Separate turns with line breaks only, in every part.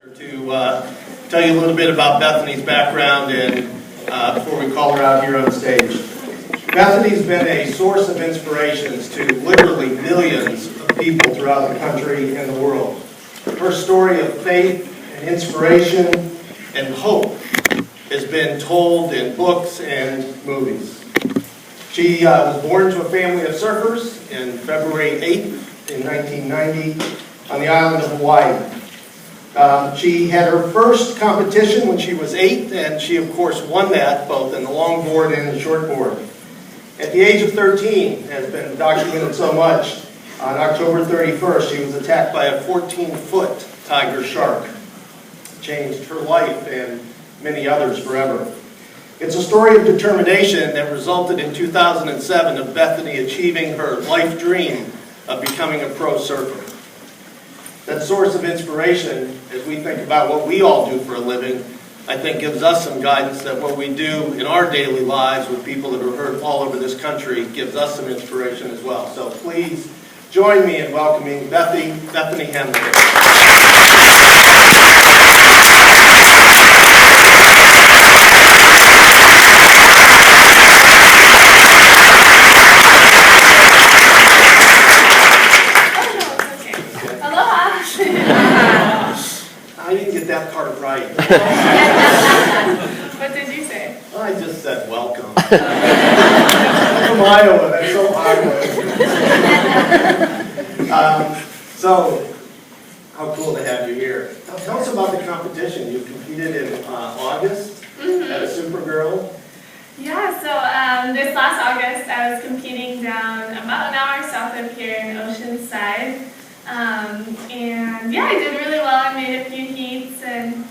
To tell you a little bit about Bethany's background and before we call her out here on stage. Bethany's been a source of inspirations to literally millions of people throughout the country and the world. Her story of faith and inspiration and hope has been told in books and movies. She was born to a family of surfers on February 8th in 1990 on the island of Hawaii. She had her first competition when she was 8, and she, of course, won that both in the longboard and the shortboard. At the age of 13, has been documented so much, on October 31st, she was attacked by a 14-foot tiger shark. It changed her life and many others forever. It's a story of determination that resulted in 2007 of Bethany achieving her life dream of becoming a pro surfer. That source of inspiration, as we think about what we all do for a living, I think gives us some guidance that what we do in our daily lives with people that are hurt all over this country gives us some inspiration as well. So please join me in welcoming Bethany Henley. I didn't get that part right.
What did you say?
I just said welcome. I'm from Iowa, that's so Iowa. So, how cool to have you here. Tell us about the competition. You competed in August at a Supergirl.
Yeah, so this last August I was competing down about an hour south of here in Oceanside. And yeah, I did really well. I made a few heats and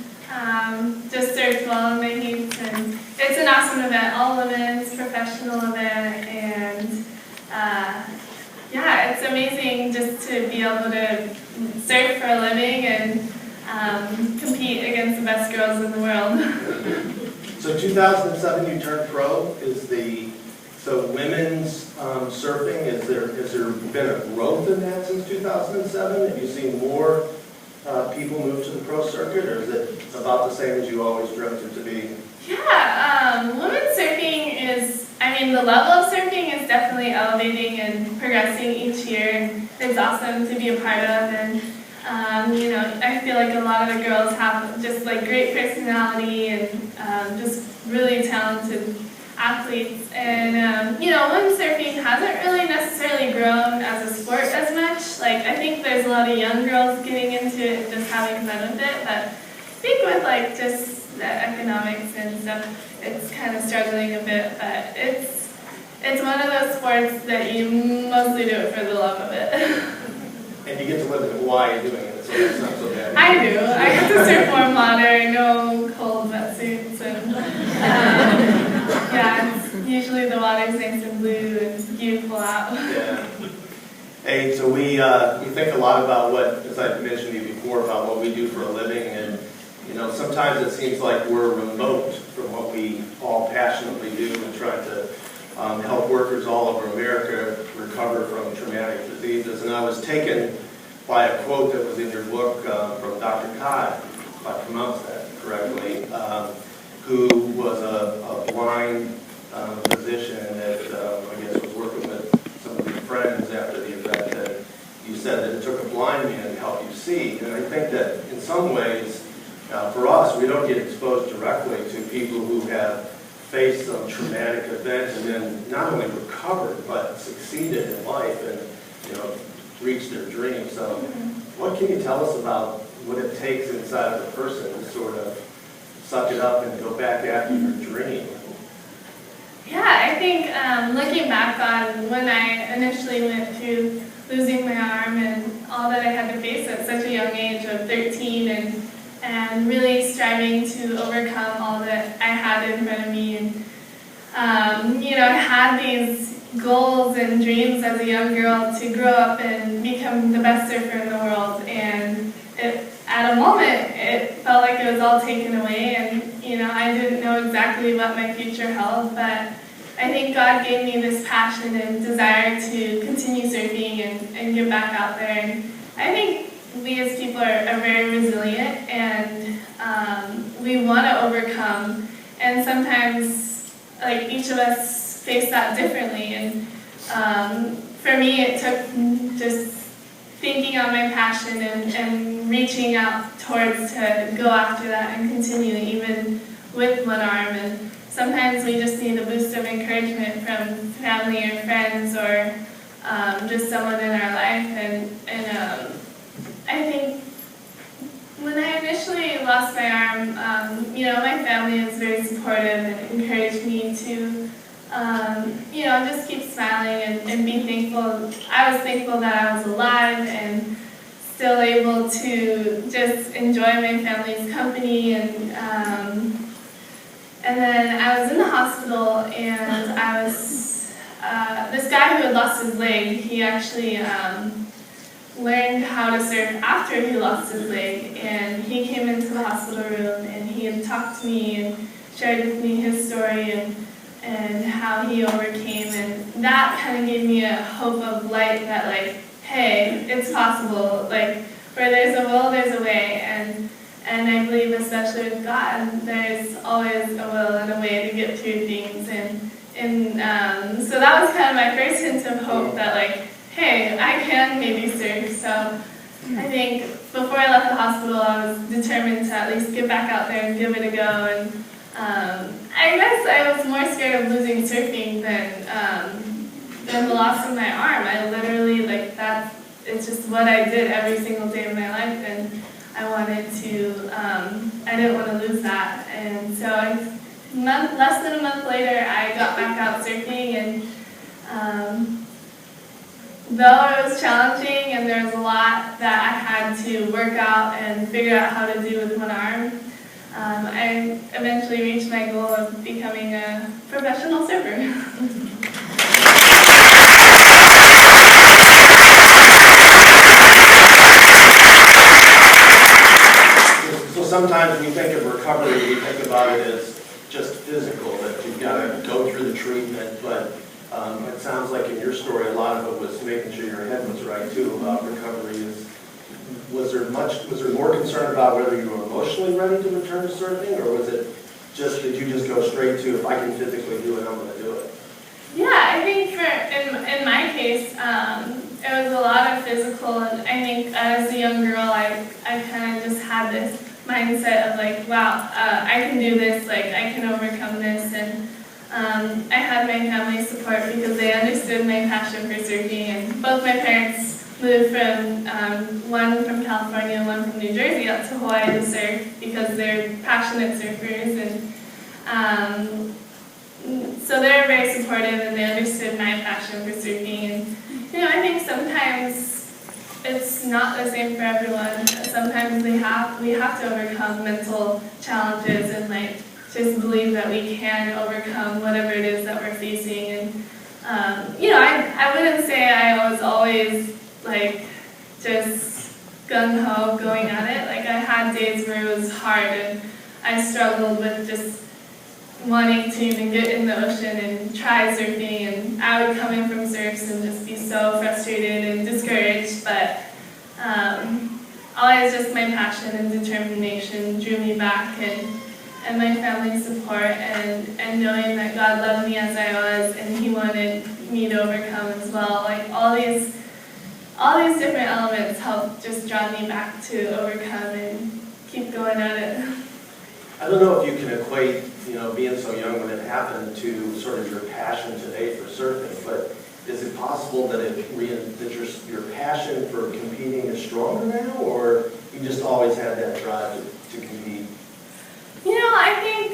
just surfed well in the heats. And it's an awesome event, all women's, professional event. And yeah, it's amazing just to be able to surf for a living and compete against the best girls in the world.
So 2007 you turned pro. So women's surfing, has there been a growth in that since 2007? Have you seen more people move to the pro circuit, or is it about the same as you always dreamt it to be?
Yeah, women's surfing the level of surfing is definitely elevating and progressing each year, and it's awesome to be a part of. And I feel like a lot of the girls have just like great personality and just really talented athletes, and women's surfing hasn't really necessarily grown as a sport as much. Like, I think there's a lot of young girls getting into it and just having fun with it, but I think with like just the economics and stuff, it's kind of struggling a bit. But it's one of those sports that you mostly do it for the love of it.
And you get to live in Hawaii doing it, so that's not so bad.
I do. I get to surf warm water, no cold wetsuits, and yeah, usually the water's nice and blue and beautiful out.
Yeah. Hey, so we think a lot about what, as I mentioned to you before, about what we do for a living, and sometimes it seems like we're remote from what we all passionately do and trying to help workers all over America recover from traumatic diseases. And I was taken by a quote that was in your book from Dr. Kai, if I pronounced that correctly, who was a blind physician that I guess was working with some of your friends after the event, and you said that it took a blind man to help you see. And I think that in some ways, for us, we don't get exposed directly to people who have faced some traumatic event and then not only recovered but succeeded in life and reached their dreams. So what can you tell us about what it takes inside of a person to sort of suck it up and go back after your dream?
Yeah, I think looking back on when I initially went through losing my arm and all that I had to face at such a young age of 13 and really striving to overcome all that I had in front of me. And, I had these goals and dreams as a young girl to grow up and become the best surfer in the world. And at a moment, it felt like it was all taken away. And, I didn't know exactly what my future held. But I think God gave me this passion and desire to continue surfing and get back out there. And I think we as people are very resilient, and we want to overcome, and sometimes like each of us face that differently. And for me, it took just thinking on my passion and reaching out towards to go after that and continue even with one arm. And sometimes we just need a boost of encouragement from family or friends, or just someone in our life. And I think when I initially lost my arm, my family was very supportive and encouraged me to, just keep smiling and be thankful. I was thankful that I was alive and still able to just enjoy my family's company. And then I was in the hospital, and I was, this guy who had lost his leg, he actually learned how to surf after he lost his leg, and he came into the hospital room, and he had talked to me and shared with me his story and how he overcame, and that kind of gave me a hope of light that, like, hey, it's possible, like, where there's a will, there's a way. And I believe, especially with God, there's always a will and a way to get through things. And so that was kind of my first hint of hope that, like, hey, I can maybe surf. So I think before I left the hospital, I was determined to at least get back out there and give it a go. And I guess I was more scared of losing surfing than the loss of my arm. I literally, like, it's just what I did every single day of my life. And I wanted to, I didn't want to lose that. And so less than a month later, I got back out surfing, and though it was challenging and there was a lot that I had to work out and figure out how to do with one arm, I eventually reached my goal of becoming a professional surfer.
Sometimes when you think of recovery, we think about it as just physical, that you've got to go through the treatment, but it sounds like in your story, a lot of it was making sure your head was right too about recovery. Was there more concern about whether you were emotionally ready to return to surfing, or was it just, did you just go straight to, if I can physically do it, I'm going to do it?
Yeah, I think in my case, it was a lot of physical, and I think as a young girl, I kind of just had this mindset of, like, wow, I can do this, like, I can overcome this. And I had my family support because they understood my passion for surfing, and both my parents moved from, one from California and one from New Jersey out to Hawaii to surf because they're passionate surfers, and so they were very supportive, and they understood my passion for surfing. And I think sometimes it's not the same for everyone. Sometimes we have to overcome mental challenges and, like, just believe that we can overcome whatever it is that we're facing. And I wouldn't say I was always, like, just gung-ho going at it. Like, I had days where it was hard, and I struggled with just wanting to even get in the ocean and try surfing, and I would come in from surfs and just be so frustrated and discouraged, but always just my passion and determination drew me back, and my family's support, and knowing that God loved me as I was, and He wanted me to overcome as well. Like, all these different elements helped just draw me back to overcome and keep going at it.
I don't know if you can equate, being so young when it happened to sort of your passion today for surfing, but is it possible that your passion for competing is stronger now, or you just always had that drive to compete?
I think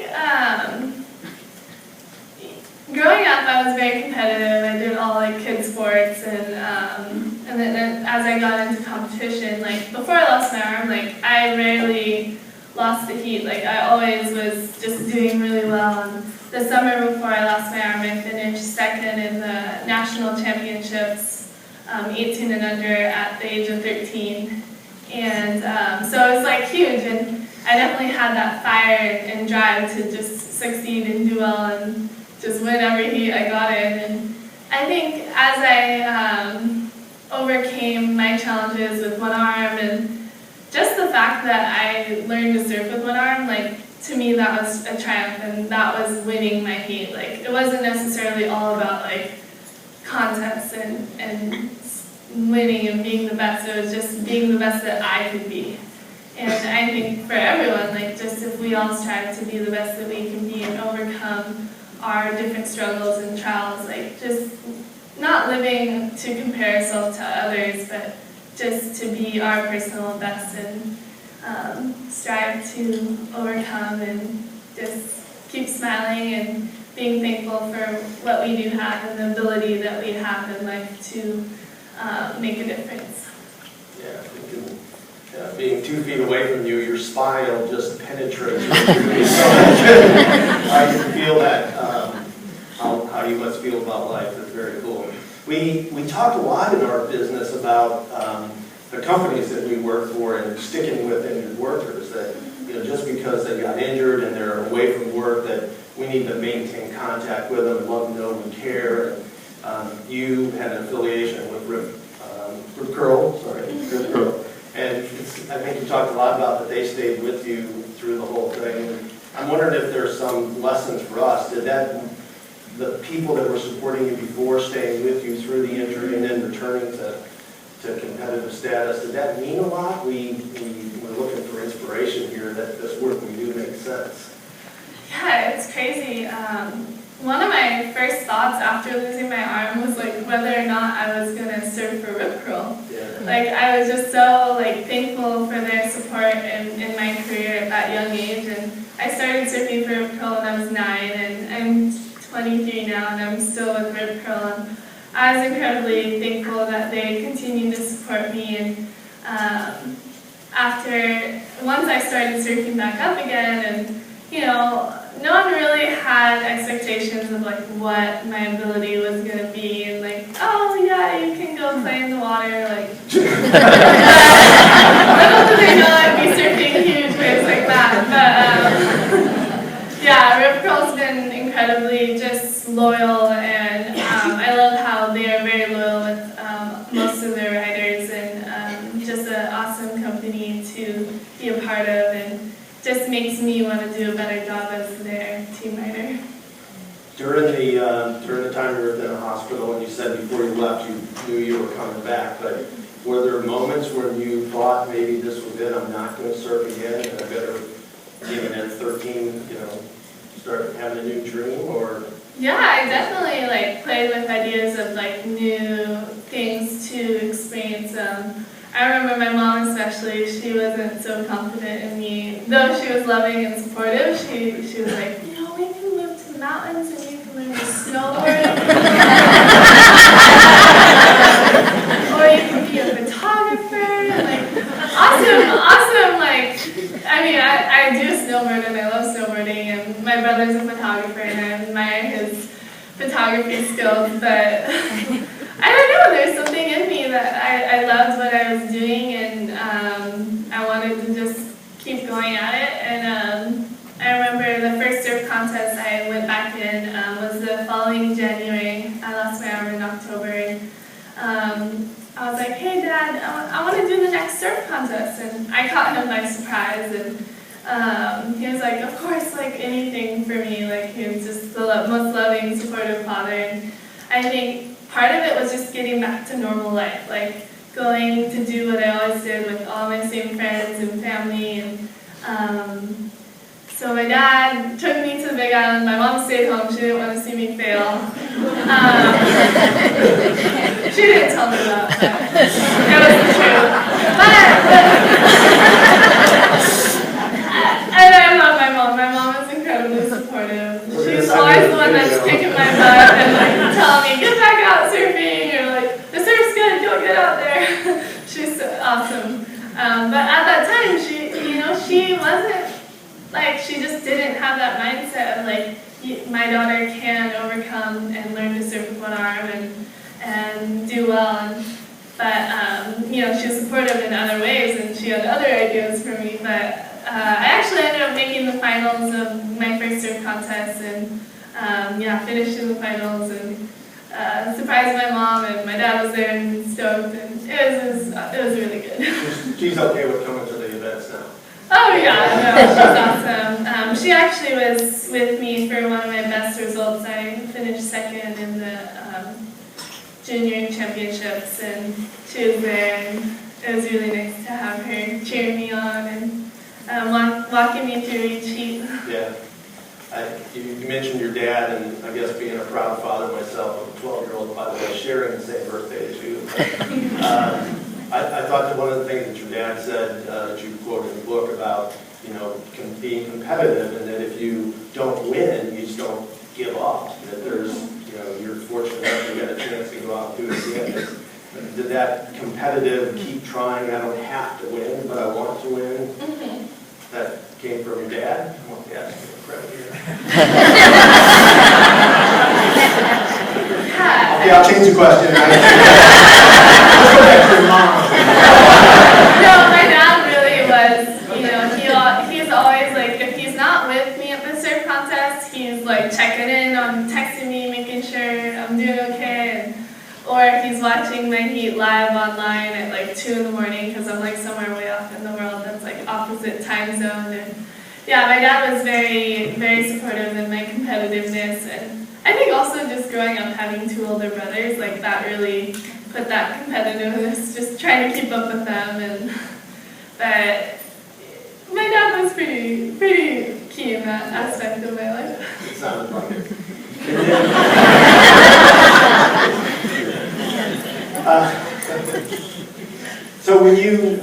growing up I was very competitive. I did all, like, kid sports, and then as I got into competition, like, before I lost my arm, like, I rarely lost the heat. Like, I always was just doing really well. And the summer before I lost my arm, I finished second in the national championships, 18 and under, at the age of 13. And so it was, like, huge. And I definitely had that fire and drive to just succeed and do well and just win every heat I got in. And I think as I overcame my challenges with one arm, and just the fact that I learned to surf with one arm, like, to me that was a triumph, and that was winning my heat. Like, it wasn't necessarily all about like contests and winning and being the best. It was just being the best that I could be. And I think for everyone, like, just if we all strive to be the best that we can be and overcome our different struggles and trials, like, just not living to compare ourselves to others, but just to be our personal best and strive to overcome and just keep smiling and being thankful for what we do have and the ability that we have in life to make a difference.
Yeah, being 2 feet away from you, your smile just penetrates you. I can feel that, how you must feel about life. That's very cool. We talked a lot in our business about the companies that we work for and sticking with injured workers, that just because they got injured and they're away from work, that we need to maintain contact with them and let them know we care. And, you had an affiliation with Rip Curl, and I think you talked a lot about that they stayed with you through the whole thing. I'm wondering if there's some lessons for us. Did the people that were supporting you before staying with you through the injury and then returning to competitive status, did that mean a lot? We're looking for inspiration here that this work we do makes sense.
Yeah, it's crazy. One of my first thoughts after losing my arm was like whether or not I was gonna surf for Rip Curl.
Yeah.
Like, I was just so like thankful for their support in my career at that young age, and I started surfing for Rip Curl when I was 9, and I'm 23 now, and I'm still with Rip Curl. And I was incredibly thankful that they continued to support me, and once I started surfing back up again, and no one really had expectations of like what my ability was going to be, and like, oh yeah, you can go play in the water, like little did they know I'd be surfing huge waves like that. But yeah, Rip Curl's been incredibly just loyal, and I love how they are very loyal with most of their riders, and just an awesome company to be a part of, and just makes me want to do a better job as their team rider.
During the time you were in the hospital, and you said before you left you knew you were coming back, but were there moments when you thought maybe this was it, I'm not going to surf again, and I better, even at 13, start having a new dream, or?
Yeah, I definitely like played with ideas of like new things to experience. I remember my mom especially, she wasn't so confident in me. Though she was loving and supportive, she was like, we can move to the mountains and you can learn to snowboard. Or you can be a photographer. And, like, awesome, like, I mean, I do snowboard and I love snowboarding, and my brother's a photographer and I admire his photography skills, but I don't know, there's something in me that I loved what I was doing, and I wanted to just keep going at it. And I remember the first surf contest I went back in was the following January. I lost my arm in October, and I was like, hey Dad, I want to do the next surf contest, and I caught him by surprise, and he was like, of course, like anything for me. Like, he was just the most loving, supportive father, and I think part of it was just getting back to normal life, like going to do what I always did with all my same friends and family. And so my dad took me to the Big Island. My mom stayed home. She didn't want to see me fail. She didn't tell me that, but it wasn't true. And I love my mom. My mom is incredibly supportive. She's always the one that's kicking my butt and like telling me, get back out surfing, or like, the surf's good, go get out there. She's awesome. But at that time, she wasn't, like, she just didn't have that mindset of like, my daughter can overcome and learn to surf with one arm and do well. But she was supportive in other ways, and she had other ideas for me. But I actually ended up making the finals of my first surf contest, and finished in the finals, and surprised my mom, and my dad was there and stoked, and it was really good.
She's okay with coming to the events now.
Oh yeah, no, she's awesome. She actually was with me for one of my best results. I finished second in the junior championships, and she was there, and it was really nice to have her cheering me on and walking me through each heat.
Yeah. You mentioned your dad, and I guess being a proud father myself of a 12-year-old, by the way, sharing the same birthday as you. I thought that one of the things that your dad said, that you quoted in the book about, being competitive, and that if you don't win, you just don't give up. That there's, you're fortunate enough you got a chance to go out and do it again. Did that competitive, keep trying, I don't have to win, but I want to win, that came from your dad? I want to ask you for credit here. Okay, I'll change the question. Let's go back to your mom.
No, my dad really was, he's always like, if he's not with me at the surf contest, he's like checking in on texting me, making sure I'm doing okay, or he's watching my heat live online at like 2 in the morning because I'm like somewhere way off in the world that's like opposite time zone. And yeah, my dad was very, very supportive in my competitiveness, and I think also just growing up having 2 older brothers, like that really put that competitiveness, just trying to keep up with them, but my dad was pretty key in that aspect of my life.
It sounded like it. So when you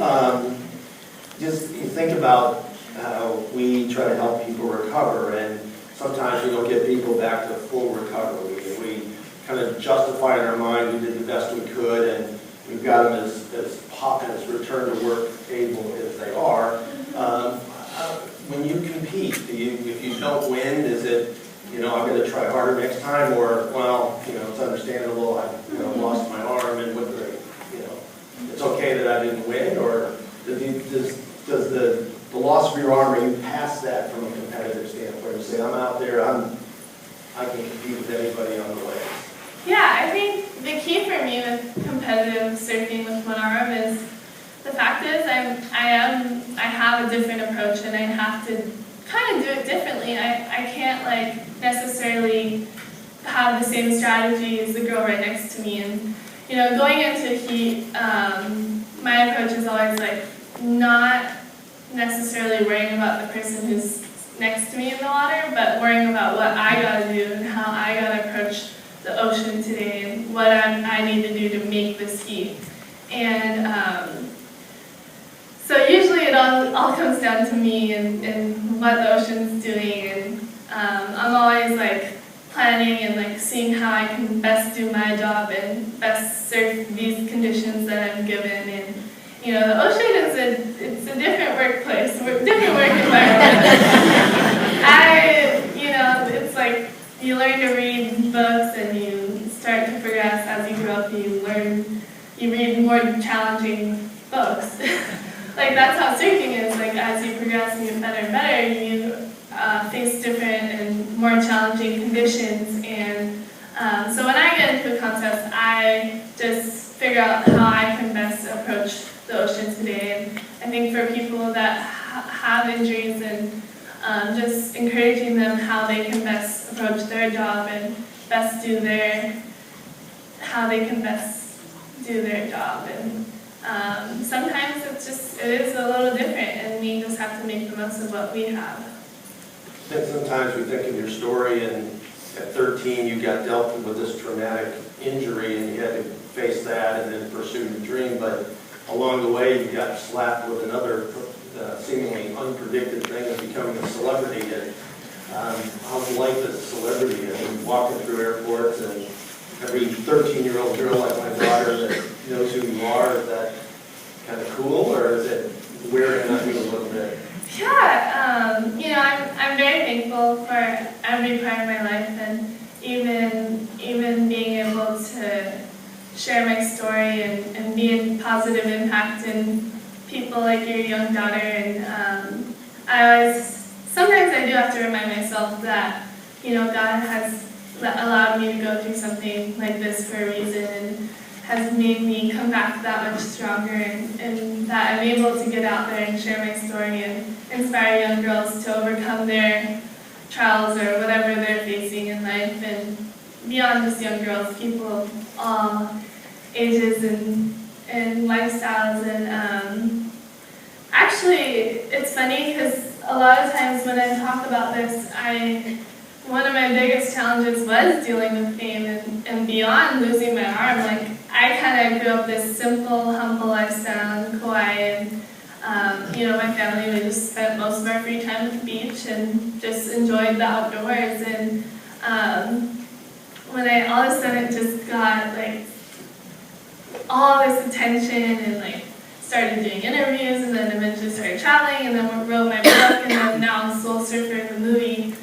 think about how we try to help people recover, and sometimes we don't get people back to full recovery, and we kind of justify in our mind we did the best we could, and we've got them as return to work able as they are. When you compete, if you don't win, is it, I'm going to try harder next time, or, well, it's understandable, I lost my arm, and it's okay that I didn't win, or does the loss of your arm, are you past that from a competitive standpoint? You say, I'm out there, I can compete with anybody on the way.
Yeah, I think the key for me with competitive surfing with one arm is, the fact is I have a different approach, and I have to kind of do it differently. I can't necessarily have the same strategy as the girl right next to me, and going into heat, my approach is always not necessarily worrying about the person who's next to me in the water, but worrying about what I gotta do and how I gotta approach the ocean today and what I need to do to make this heat. And so usually it all comes down to me and what the ocean's doing, and I'm always planning and seeing how I can best do my job and best surf these conditions that I'm given. And the ocean is a different workplace, different work environment. It's you learn to read books and you start to progress as you grow up. You read more challenging books. That's how surfing is. As you progress and get better and better, you face different and more challenging conditions. And so when I get into a contest, I just figure out how I can best approach the ocean today. And I think for people that have injuries, and just encouraging them how they can best approach their job and best do how they can best do their job. And sometimes it is a little different, and we just have to make the most of what we have.
And sometimes we think of your story, and at 13 you got dealt with this traumatic injury, and you had to face that and then pursue your dream, but along the way you got slapped with another seemingly unpredicted thing of becoming a celebrity. And how's life as a celebrity? Walking through airports, and every 13-year-old girl like my daughter that knows who you are, is that kind of cool, or is it wearing on you a little bit?
Yeah, I'm very thankful for every part of my life, and even being able to share my story and be a positive impact in people like your young daughter. And sometimes I do have to remind myself that, God has allowed me to go through something like this for a reason. And has made me come back that much stronger, and that I'm able to get out there and share my story and inspire young girls to overcome their trials or whatever they're facing in life, and beyond just young girls, people of all ages and lifestyles. And actually, it's funny because a lot of times when I talk about this, one of my biggest challenges was dealing with pain and beyond losing my arm. Like, I kind of grew up this simple, humble lifestyle in Kauai, and my family, we just spent most of our free time at the beach and just enjoyed the outdoors. And when I all of a sudden just got like all this attention and like started doing interviews, and then eventually started traveling, and then wrote my book, and then now I'm Soul Surfer in the movie.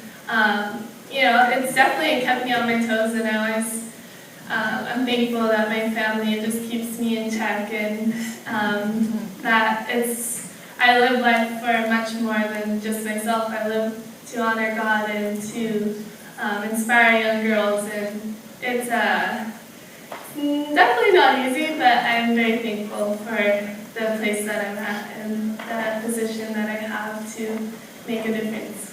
It's definitely kept me on my toes, and I'm thankful that my family just keeps me in check, and that I live life for much more than just myself. I live to honor God and to inspire young girls, and it's definitely not easy, but I'm very thankful for the place that I'm at and the position that I have to make a difference.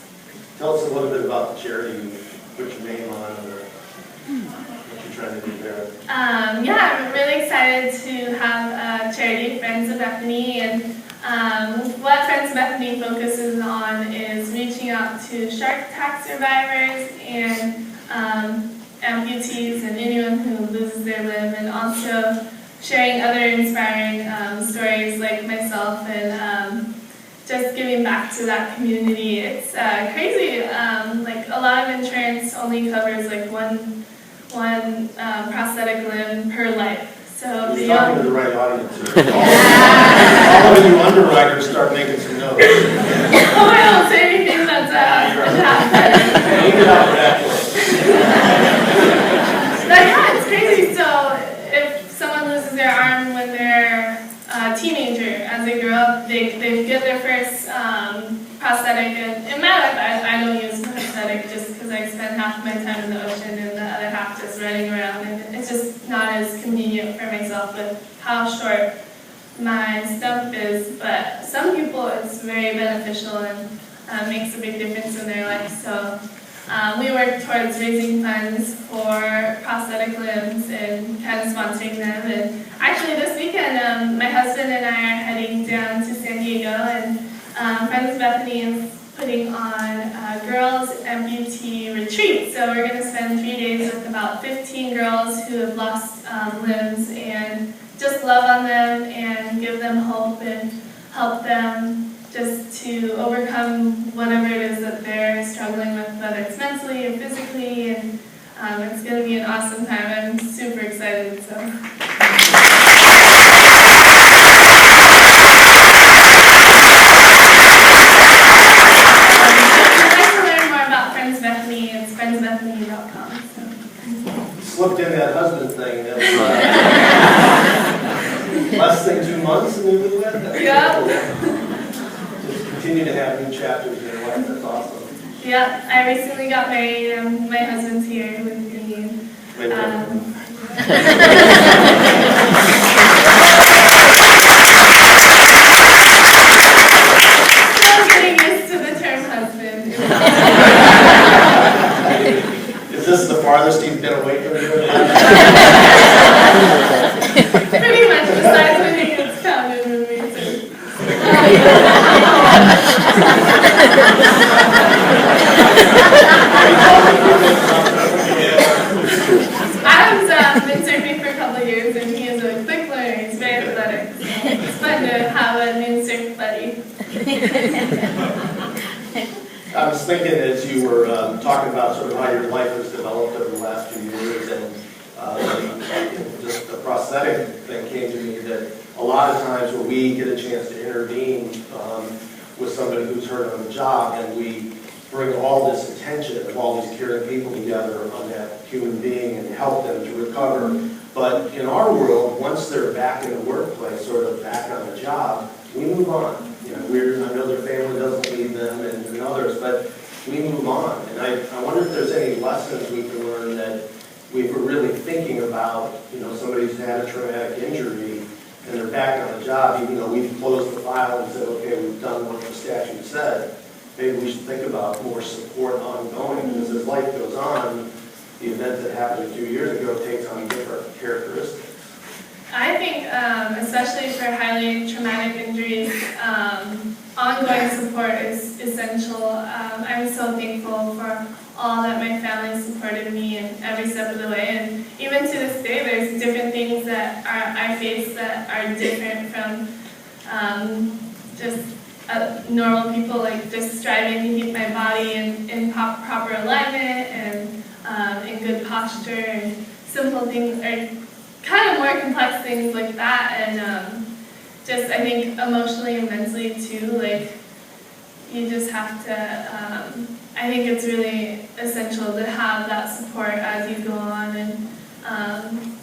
Tell us a little bit about the charity you put your name on, or what you're trying to do there.
I'm really excited to have a charity, Friends of Bethany, and what Friends of Bethany focuses on is reaching out to shark attack survivors and amputees and anyone who loses their limb, and also sharing other inspiring stories like myself, and just giving back to that community. It's crazy. Like, a lot of insurance only covers like one prosthetic limb per life. So
you're talking to the right audience. All of you underwriters start making some notes.
I don't say anything that's But yeah, it's crazy. So if someone loses their arm when they're a teenager, as they grow up, they get their first prosthetic. And in my life, I don't use prosthetic just because I spend half of my time in the ocean and the other half just running around. And it's just not as convenient for myself with how short my stump is. But some people, it's very beneficial and makes a big difference in their life. So we work towards raising funds for prosthetic limbs and kind of sponsoring them. And actually this weekend, my husband and I are heading down to San Diego, and Friends of Bethany is putting on a girls amputee retreat. So we're going to spend 3 days with about 15 girls who have lost limbs, and just love on them and give them hope and help them just to overcome whatever it is that they're struggling with, whether it's mentally or physically, and it's going to be an awesome time. I'm super excited. So.
Slipped in that husband thing. Less than 2 months and newlywed?
Yeah.
Just continue to have new chapters in your life. That's awesome.
Yeah, I recently got married. My husband's here with me. Still getting used to the term husband.
Is this the farthest you've been away from you?
Pretty much, besides when he gets counted with me too. I've been surfing for a couple of years, and he is a quick learner. He's very athletic. So it's fun to have a new surf buddy.
I was thinking as you were talking about sort of how your life has developed over the last few years, and just the prosthetic thing came to me, that a lot of times when we get a chance to intervene with somebody who's hurt on the job, and we bring all this attention of all these caring people together on that human being and help them to recover. But in our world, once they're back in the workplace, sort of back on the job, we move on. You know, I know their family doesn't need them and others, but we move on. And I wonder if there's any lessons we can learn that we're really thinking about, somebody who's had a traumatic injury and they're back on the job, even though we've closed the file and said, okay, we've done what the statute said, maybe we should think about more support ongoing, because as life goes on, the event that happened a few years ago takes on different characteristics.
I think, especially for highly traumatic injuries, ongoing support is essential. I'm so thankful for all that my family supported me in every step of the way, and even to this day, there's different things that I face that are different from just normal people, like just striving to keep my body in proper alignment and in good posture, and simple things, or kind of more complex things like that, and just I think emotionally and mentally too, like you just have to, I think it's really essential to have that support as you go on, and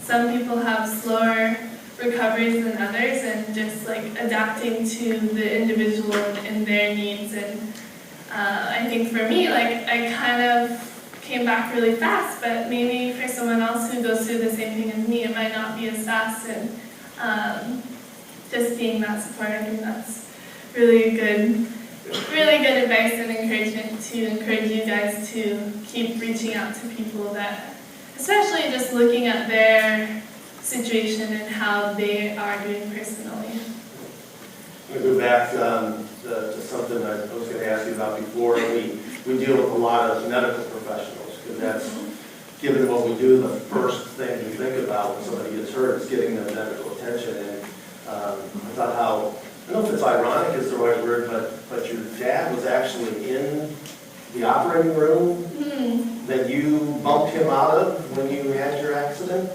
some people have slower recoveries than others, and just like adapting to the individual and their needs. And I think for me, like I kind of came back really fast, but maybe for someone else who goes through the same thing as me, it might not be as fast. And just being that support, I think that's really good advice and encouragement to encourage you guys to keep reaching out to people that, especially just looking at their situation and how they are doing personally.
I'm going to go back to something I was going to ask you about before. We deal with a lot of medical professionals, because that's, given what we do, the first thing we think about when somebody gets hurt is getting them medical attention. And I thought how, I don't know if it's ironic is the right word, but your dad was actually in the operating room that you bumped him out of when you had your accident?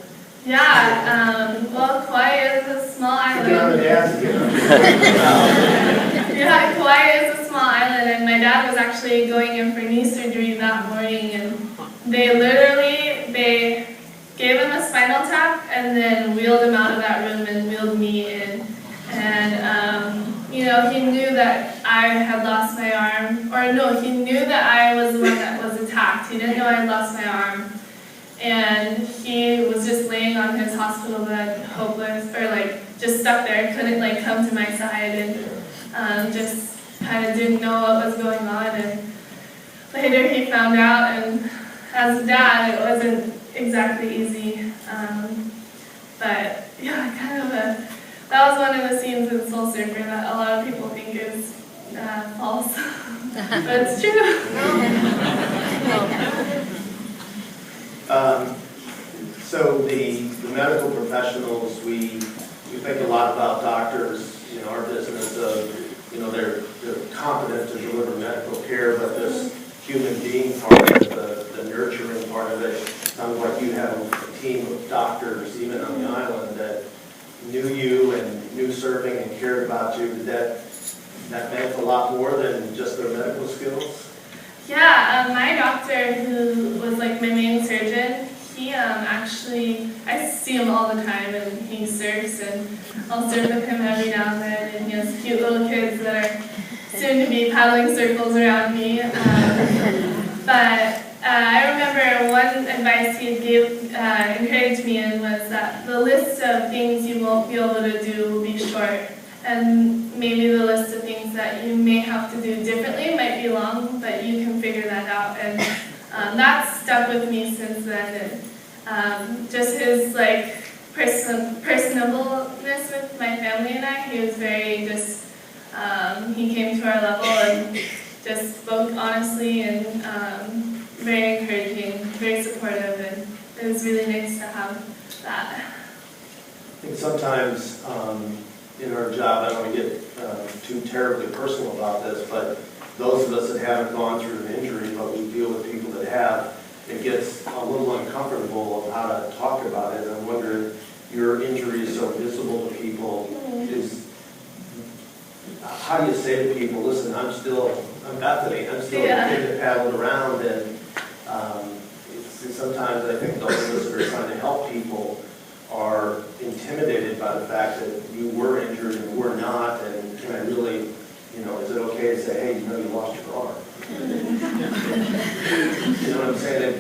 Yeah, well, Kauai is a small island.
Get on the dad's again.
Yeah, Kauai is a small island, and my dad was actually going in for knee surgery that morning, and they gave him a spinal tap and then wheeled him out of that room and wheeled me in. And, he knew that I had lost my arm, or no, he knew that I was the one that was attacked. He didn't know I had lost my arm. And he was just laying on his hospital bed, hopeless, or just stuck there, couldn't come to my side, and just kind of didn't know what was going on. And later he found out, and as a dad, it wasn't exactly easy. But yeah, that was one of the scenes in Soul Surfer that a lot of people think is false, but it's true.
So the medical professionals, we think a lot about doctors, our business of, they're competent to deliver medical care, but this human being part of it, the nurturing part of it, sounds like you have a team of doctors, even on the island, that knew you and knew serving and cared about you. Did that meant a lot more than just their medical skills?
Yeah, my doctor, who was my main surgeon, he actually, I see him all the time, and he surfs, and I'll surf with him every now and then, and he has cute little kids that are soon to be paddling circles around me. But I remember one advice he encouraged me in was that the list of things you won't be able to do will be short, and maybe the list of things that you may have to do differently might be long, but you can figure that out. And that's stuck with me since then. And just his personableness with my family and I, he was very just, he came to our level and just spoke honestly and very encouraging, very supportive, and it was really nice to have that.
I think sometimes in our job, I don't want to get too terribly personal about this, but those of us that haven't gone through an injury, but we deal with people that have, it gets a little uncomfortable of how to talk about it. I'm wondering, your injury is so visible to people, how do you say to people, listen, I'm Bethany, I'm still a kid that paddled around, and sometimes I think those of us that are trying to help people are intimidated by the fact that you were injured and we're not, and can I really, is it okay to say, hey, you lost your arm? You know what I'm saying?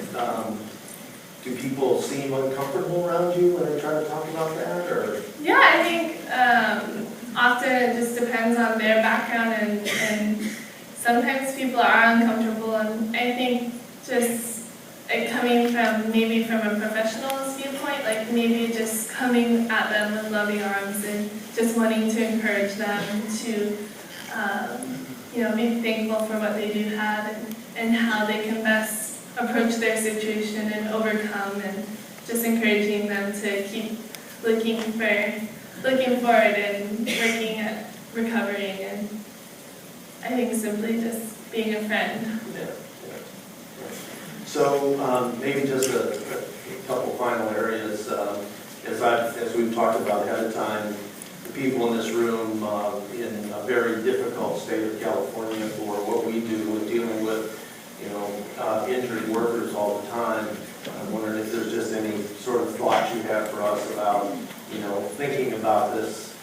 do people seem uncomfortable around you when they try to talk about that, or?
Yeah, I think often it just depends on their background, and sometimes people are uncomfortable, and I think just it coming from maybe from a professional's viewpoint, like maybe just coming at them with loving arms and just wanting to encourage them to be thankful for what they do have, and how they can best approach their situation and overcome, and just encouraging them to keep looking forward and working at recovering, and I think simply just being a friend.
Yeah. So maybe just a couple final areas. As we've talked about ahead of time, the people in this room in a very difficult state of California for what we do with dealing with injured workers all the time. I'm wondering if there's just any sort of thoughts you have for us about thinking about this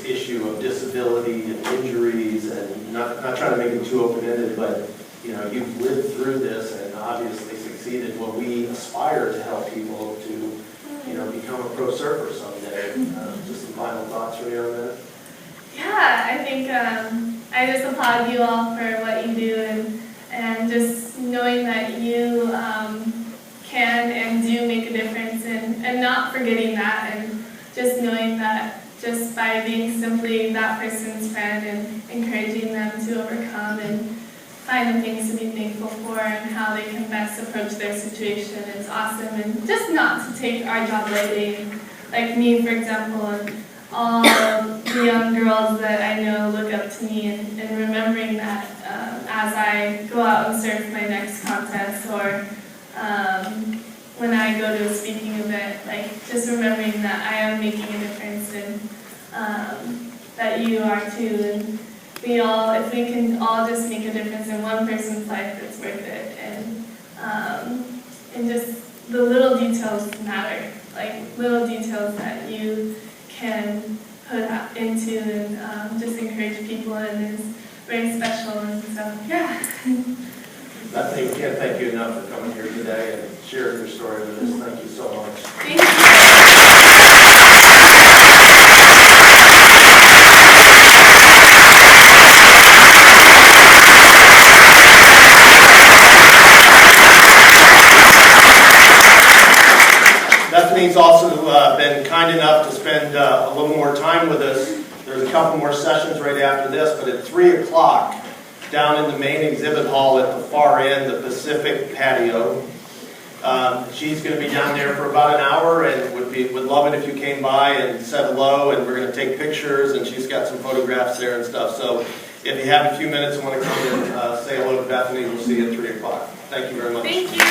issue of disability and injuries, and not trying to make it too open-ended, but you've lived through this and obviously succeeded. Well, we aspire to help people to become a pro surfer someday. Just some final thoughts from you on that?
Yeah, I think I just applaud you all for what you do, and just knowing that you can and do make a difference, and not forgetting that, and just knowing that just by being simply that person's friend and encouraging them to overcome and find the things to be thankful for and how they can best approach their situation is awesome. And just not to take our job lightly. Like me, for example, and all the young girls that I know look up to me, and remembering that as I go out and surf my next contest, or when I go to a speaking event, like just remembering that I am making a difference, and that you are too, and if we can all just make a difference in one person's life, it's worth it, and just the little details matter, like little details that you can put into and just encourage people, and is very special, and so yeah.
Bethany, we can't thank you enough for coming here today and sharing your story with us. Thank you so much.
Thank you.
Bethany's also been kind enough to spend a little more time with us. There's a couple more sessions right after this, but at 3 o'clock, down in the main exhibit hall at the far end, the Pacific patio, she's going to be down there for about an hour, and would love it if you came by and said hello, and we're going to take pictures, and she's got some photographs there and stuff. So if you have a few minutes and want to come and say hello to Bethany, we'll see you at 3 o'clock. Thank you very much.
Thank you.